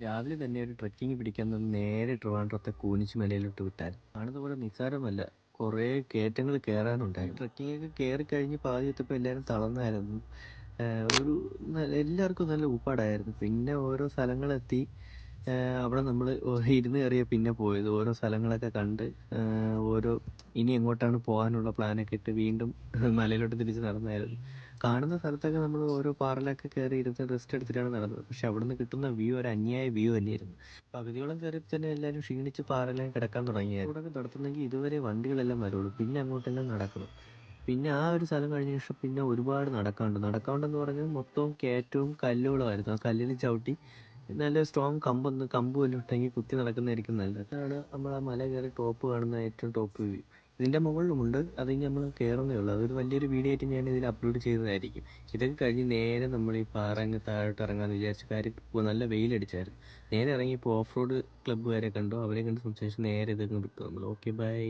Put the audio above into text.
രാവിലെ തന്നെ ഒരു ട്രെക്കിംഗ് പിടിക്കാൻ നിന്ന് നേരെ ട്രിവാൻഡ്രത്തെ കൂനിശ് മലയിലോട്ട് വിട്ടാൽ കാണുന്ന പോലെ നിസ്സാരമല്ല. കുറേ കയറ്റങ്ങൾ കയറാനുണ്ടായി. ട്രെക്കിംഗ് ഒക്കെ കയറി കഴിഞ്ഞ് പാതി എത്തിയപ്പോൾ എല്ലാവരും തളർന്നായിരുന്നു. ഒരു എല്ലാവർക്കും നല്ല ഊപ്പാടായിരുന്നു. പിന്നെ ഓരോ സ്ഥലങ്ങളെത്തി. അവിടെ നമ്മൾ ഇരുന്ന് കയറിയ പിന്നെ പോയത് ഓരോ സ്ഥലങ്ങളൊക്കെ കണ്ട് ഓരോ ഇനി എങ്ങോട്ടാണ് പോകാനുള്ള പ്ലാനൊക്കെ ഇട്ട് വീണ്ടും മലയിലോട്ട് തിരിച്ച് നടന്നായിരുന്നു. കാണുന്ന സ്ഥലത്തൊക്കെ നമ്മൾ ഓരോ പാറലൊക്കെ കയറി ഇരുന്ന് റെസ്റ്റ് എടുത്തിട്ടാണ് നടന്നത്. പക്ഷെ അവിടുന്ന് കിട്ടുന്ന വ്യൂ ഒരു അന്യായ വ്യൂ തന്നെയായിരുന്നു. പകുതിയോളം കയറിയപ്പോൾ തന്നെ എല്ലാവരും ക്ഷീണിച്ച് പാറലാൻ കിടക്കാൻ തുടങ്ങിയായിരുന്നു. ഇവിടെ നടത്തുന്നെങ്കിൽ ഇതുവരെ വണ്ടികളെല്ലാം വരുള്ളൂ, പിന്നെ അങ്ങോട്ടെല്ലാം നടക്കണം. പിന്നെ ആ ഒരു സ്ഥലം കഴിഞ്ഞ ശേഷം പിന്നെ ഒരുപാട് നടക്കാണ്ടെന്ന് പറഞ്ഞാൽ മൊത്തവും കയറ്റവും കല്ലുകളുമായിരുന്നു. ആ കല്ലിൽ ചവിട്ടി നല്ല സ്ട്രോങ് കമ്പ് വല്ലതും ഇട്ടെങ്കിൽ കുത്തി നടക്കുന്നതായിരിക്കും നല്ലത്. അതാണ് നമ്മൾ ആ മല കയറി ടോപ്പ് കാണുന്ന ഏറ്റവും ടോപ്പ് വ്യൂ. ഇതിൻ്റെ മുകളിലുമുണ്ട്, അത് നമ്മൾ കയറുന്നേ ഉള്ളൂ. അതൊരു വലിയൊരു വീഡിയോ ആയിട്ട് ഞാൻ ഇതിൽ അപ്ലോഡ് ചെയ്യുന്നതായിരിക്കും. ഇതൊക്കെ കഴിഞ്ഞ് നേരെ നമ്മൾ ഈ പാറ അങ്ങ് താഴോട്ട് ഇറങ്ങാമെന്ന് വിചാരിച്ചു. കാര്യം നല്ല വെയിലടിച്ചായിരുന്നു. നേരെ ഇറങ്ങി ഇപ്പോൾ ഓഫ് റോഡ് ക്ലബ്ബ് വരെ കണ്ടു. അവരെ കണ്ട് സംസാരിച്ച് നേരെ ഇതങ്ങ് വിട്ടു നമ്മൾ. Okay, by.